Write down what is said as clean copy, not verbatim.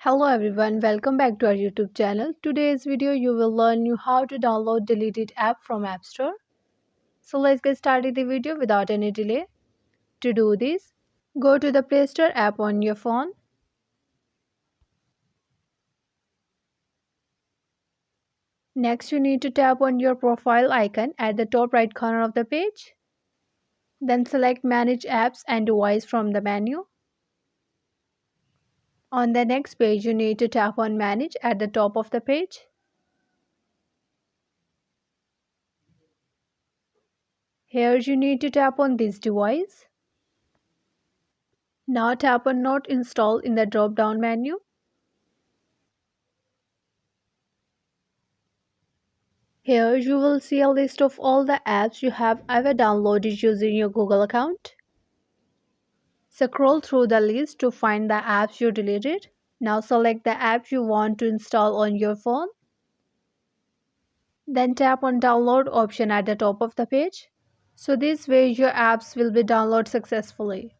Hello everyone, welcome back to our YouTube channel. Today's video you will learn how to download deleted app from App Store. So let's get started the video without any delay. To do this, go to the Play Store app on your phone. Next you need to tap on your profile icon at the top right corner of the page. Then select Manage Apps and Device from the menu. On the next page you need to tap on Manage at the top of the page. Here you need to tap on this device. Now tap on Not Install in the drop down menu. Here you will see a list of all the apps you have ever downloaded using your Google account. Scroll through the list to find the apps you deleted. Now select the app you want to install on your phone. Then tap on Download option at the top of the page. So this way your apps will be downloaded successfully.